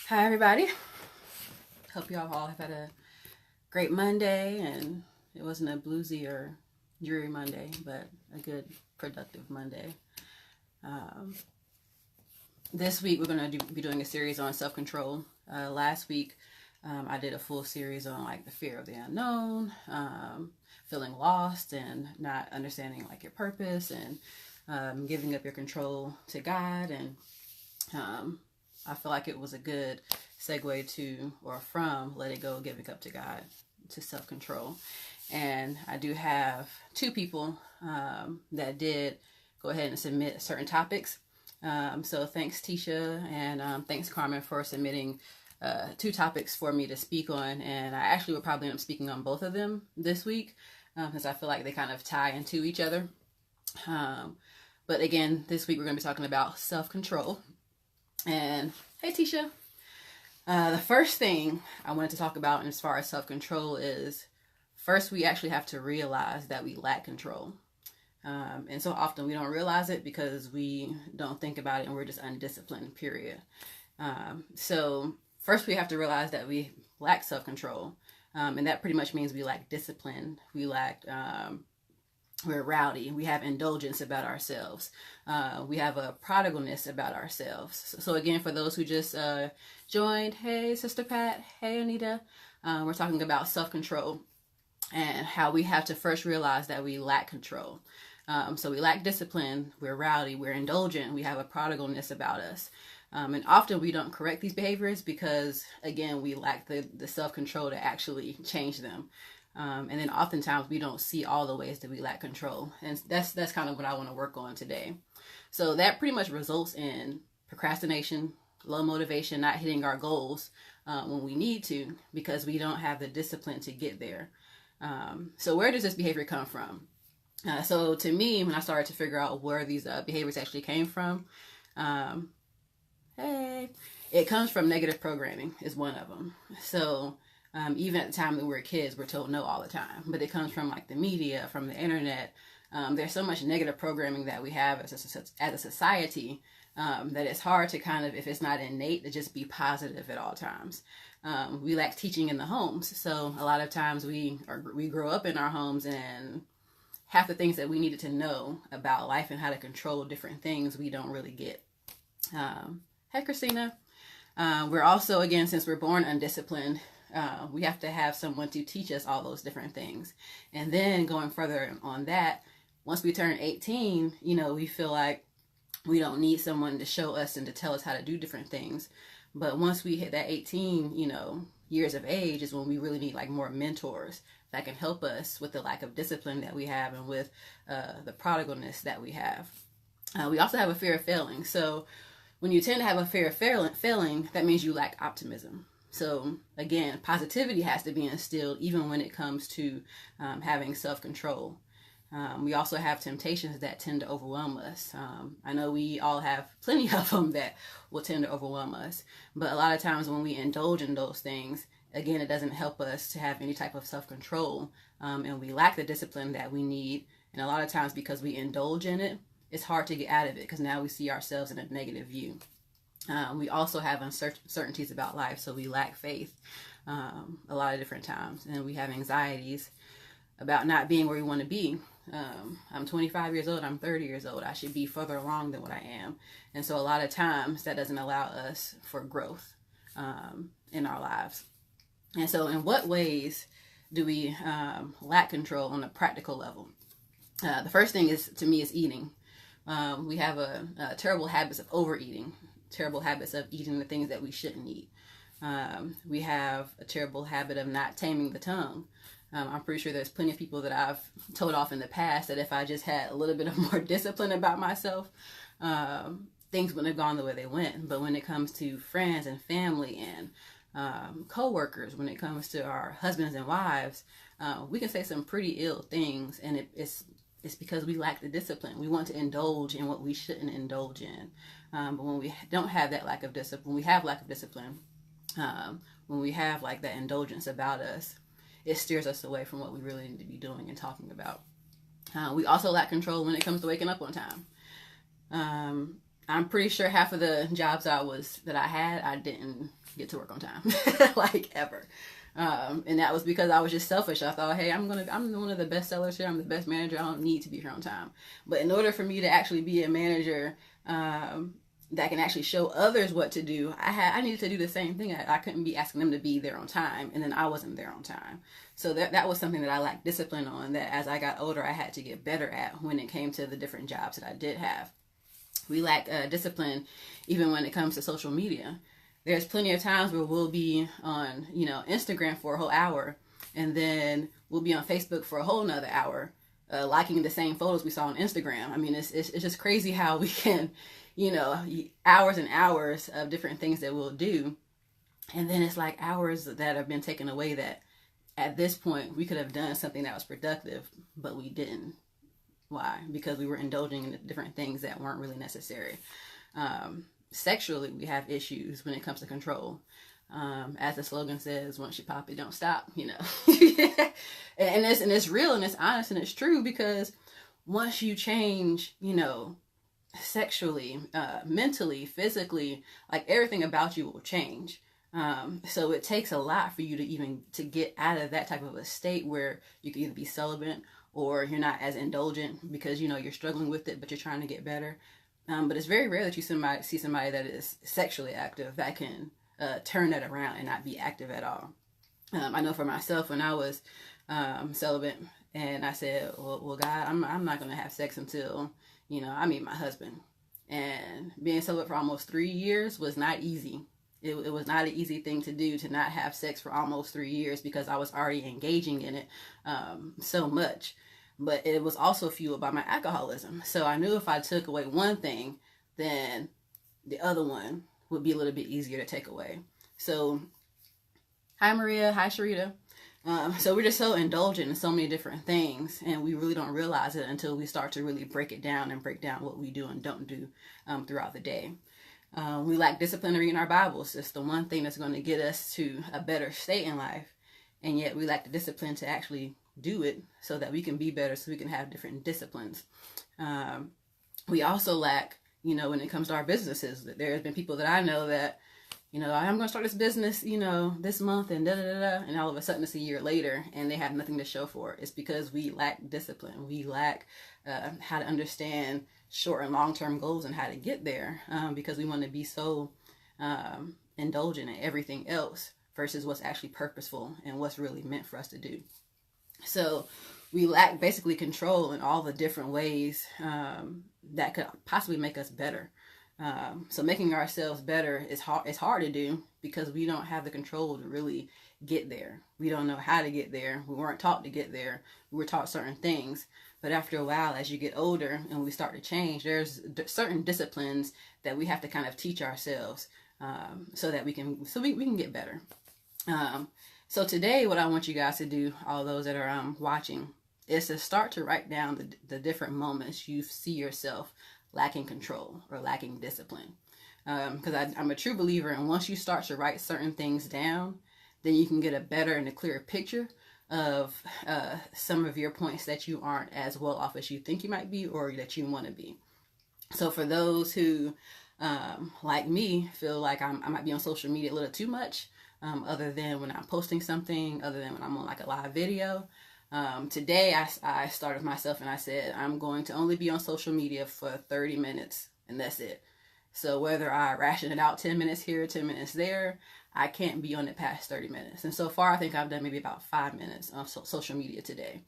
Hi, everybody. Hope y'all all have had a great Monday, and it wasn't a bluesy or dreary Monday, but a good, productive Monday. Um, this week, we're going to be doing a series on self-control. Last week, I did a full series on like the fear of the unknown, feeling lost and not understanding like your purpose, and giving up your control to God. And I feel like it was a good segue to or from let it go, giving up to God, to self-control. And I do have two people that did go ahead and submit certain topics. So thanks, Tisha, and thanks, Carmen, for submitting two topics for me to speak on. And I actually will probably end up speaking on both of them this week because I feel like they kind of tie into each other. But again, this week we're going to be talking about self-control. And hey, Tisha. The first thing I wanted to talk about as far as self-control is first we actually have to realize that we lack control. And so often we don't realize it because we don't think about it and we're just undisciplined, period. So first we have to realize that we lack self-control. And that pretty much means we lack discipline. We're rowdy. We have indulgence about ourselves. We have a prodigalness about ourselves. So again, for those who just joined, hey, Sister Pat, hey, Anita, we're talking about self-control and how we have to first realize that we lack control. So we lack discipline, we're rowdy, we're indulgent, we have a prodigalness about us. And often we don't correct these behaviors because, again, we lack the self-control to actually change them. And then oftentimes we don't see all the ways that we lack control. And that's kind of what I want to work on today. So that pretty much results in procrastination, low motivation, not hitting our goals when we need to because we don't have the discipline to get there. So where does this behavior come from? So to me, when I started to figure out where these behaviors actually came from, it comes from negative programming is one of them. So even at the time that we were kids, we're told no all the time. But it comes from like the media, from the internet. There's so much negative programming that we have as a society that it's hard to kind of, if it's not innate, to just be positive at all times. We lack teaching in the homes. So a lot of times we grow up in our homes and half the things that we needed to know about life and how to control different things we don't really get. Hey, Christina. We're also, again, since we're born undisciplined, we have to have someone to teach us all those different things. And then going further on that, once we turn 18, we feel like we don't need someone to show us and to tell us how to do different things. But once we hit that 18, years of age is when we really need like more mentors that can help us with the lack of discipline that we have and with the prodigalness that we have. We also have a fear of failing. So when you tend to have a fear of failing, that means you lack optimism. So again, positivity has to be instilled even when it comes to having self-control. We also have temptations that tend to overwhelm us. I know we all have plenty of them that will tend to overwhelm us. But a lot of times when we indulge in those things, again, it doesn't help us to have any type of self-control. And we lack the discipline that we need. And a lot of times because we indulge in it, it's hard to get out of it because now we see ourselves in a negative view. We also have uncertainties about life, so we lack faith a lot of different times. And we have anxieties about not being where we want to be. I'm 25 years old, I'm 30 years old. I should be further along than what I am. And so a lot of times that doesn't allow us for growth in our lives. And so in what ways do we lack control on a practical level? The first thing to me is eating. We have a terrible habits of overeating, terrible habits of eating the things that we shouldn't eat. We have a terrible habit of not taming the tongue. I'm pretty sure there's plenty of people that I've told off in the past that if I just had a little bit of more discipline about myself, things wouldn't have gone the way they went. But when it comes to friends and family and co-workers, when it comes to our husbands and wives, we can say some pretty ill things, and it's because we lack the discipline. We want to indulge in what we shouldn't indulge in. But when we don't have that lack of discipline, we have lack of discipline, when we have like that indulgence about us, it steers us away from what we really need to be doing and talking about. We also lack control when it comes to waking up on time. I'm pretty sure half of the jobs that I had, I didn't get to work on time, like ever. And that was because I was just selfish. I thought, hey, I'm one of the best sellers here. I'm the best manager. I don't need to be here on time. But in order for me to actually be a manager, that can actually show others what to do, I needed to do the same thing. I couldn't be asking them to be there on time, and then I wasn't there on time. So that was something that I lacked discipline on, that as I got older, I had to get better at when it came to the different jobs that I did have. We lack discipline even when it comes to social media. There's plenty of times where we'll be on, Instagram for a whole hour, and then we'll be on Facebook for a whole nother hour, liking the same photos we saw on Instagram. I mean, it's just crazy how we can, hours and hours of different things that we'll do, and then it's like hours that have been taken away that at this point we could have done something that was productive, but we didn't. Why? Because we were indulging in different things that weren't really necessary. Sexually, we have issues when it comes to control. As the slogan says, once you pop it, don't stop, and it's real and it's honest and it's true, because once you change, sexually, mentally, physically, like everything about you will change. So it takes a lot for you to get out of that type of a state where you can either be celibate or you're not as indulgent because, you're struggling with it, but you're trying to get better. But it's very rare that you see somebody that is sexually active that can turn that around and not be active at all. I know for myself, when I was celibate, and I said, well, God, I'm not going to have sex until, I meet my husband. And being celibate for almost 3 years was not easy. It was not an easy thing to do, to not have sex for almost 3 years, because I was already engaging in it so much. But it was also fueled by my alcoholism. So I knew if I took away one thing, then the other one would be a little bit easier to take away. So, hi Maria, hi Sharita. So we're just so indulgent in so many different things, and we really don't realize it until we start to really break it down and break down what we do and don't do throughout the day. We lack discipline in reading our Bibles. It's the one thing that's going to get us to a better state in life, and yet we lack the discipline to actually do it so that we can be better, so we can have different disciplines. We also lack, when it comes to our businesses. There's been people that I know that, I'm going to start this business, this month, and and all of a sudden it's a year later and they have nothing to show for it. It's because we lack discipline. We lack how to understand short and long-term goals and how to get there, because we want to be so indulgent in everything else versus what's actually purposeful and what's really meant for us to do. So we lack basically control in all the different ways that could possibly make us better. So making ourselves better is hard to do because we don't have the control to really get there. We don't know how to get there. We weren't taught to get there. We were taught certain things. But after a while, as you get older and we start to change, there's certain disciplines that we have to kind of teach ourselves so that we can get better. So today, what I want you guys to do, all those that are watching, is to start to write down the different moments you see yourself lacking control or lacking discipline. Because I'm a true believer, and once you start to write certain things down, then you can get a better and a clearer picture of some of your points that you aren't as well off as you think you might be or that you want to be. So for those who, like me, feel like I might be on social media a little too much, other than when I'm posting something, other than when I'm on like a live video. Today I started myself and I said, I'm going to only be on social media for 30 minutes and that's it. So whether I ration it out 10 minutes here, 10 minutes there, I can't be on it past 30 minutes. And so far, I think I've done maybe about 5 minutes on social media today.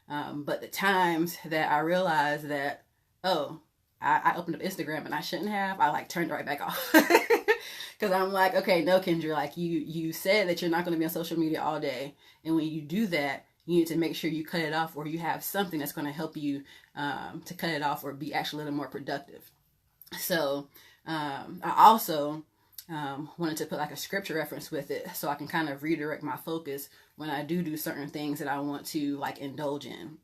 But the times that I realized that, I opened up Instagram and I shouldn't have, I turned it right back off. Because I'm like, okay, no, Kendra, you said that you're not going to be on social media all day. And when you do that, you need to make sure you cut it off, or you have something that's going to help you to cut it off or be actually a little more productive. So I also wanted to put like a scripture reference with it so I can kind of redirect my focus when I do certain things that I want to indulge in.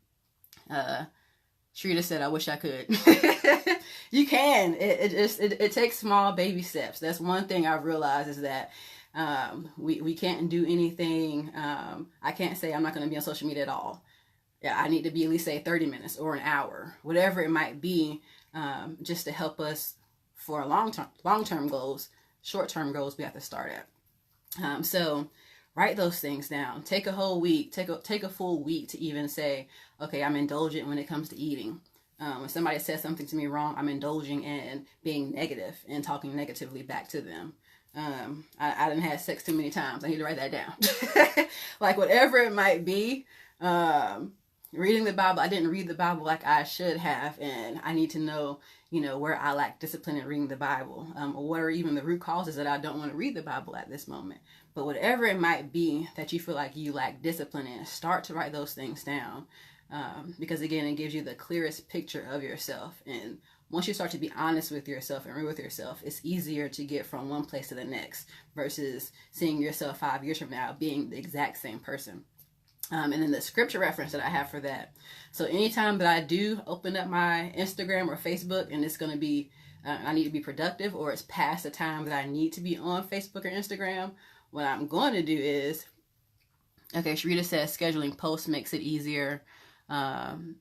Shrita said, I wish I could. You can. It takes small baby steps. That's one thing I've realized, is that we can't do anything. I can't say I'm not going to be on social media at all. Yeah, I need to be at least say 30 minutes or an hour, whatever it might be, just to help us for long-term goals, short-term goals we have to start at. So write those things down. Take a whole week, take a full week to even say, okay, I'm indulgent when it comes to eating. When somebody says something to me wrong, I'm indulging in being negative and talking negatively back to them. I didn't have sex too many times. I need to write that down. Like whatever it might be. Reading the Bible, I didn't read the Bible like I should have, and I need to know, where I lack discipline in reading the Bible, or what are even the root causes that I don't want to read the Bible at this moment. But whatever it might be that you feel like you lack discipline in, start to write those things down. Because again, it gives you the clearest picture of yourself. And once you start to be honest with yourself and real with yourself, it's easier to get from one place to the next versus seeing yourself 5 years from now being the exact same person. And then the scripture reference that I have for that. So anytime that I do open up my Instagram or Facebook and it's going to be, I need to be productive, or it's past the time that I need to be on Facebook or Instagram, what I'm going to do is, okay, Sharita says scheduling posts makes it easier.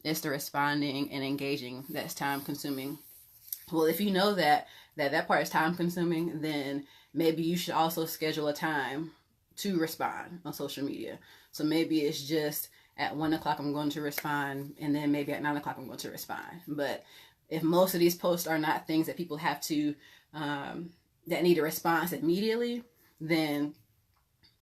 It's the responding and engaging that's time consuming. Well, if you know that part is time consuming, then maybe you should also schedule a time to respond on social media. So maybe it's just at 1 o'clock I'm going to respond, and then maybe at 9 o'clock I'm going to respond. But if most of these posts are not things that people have to, that need a response immediately, then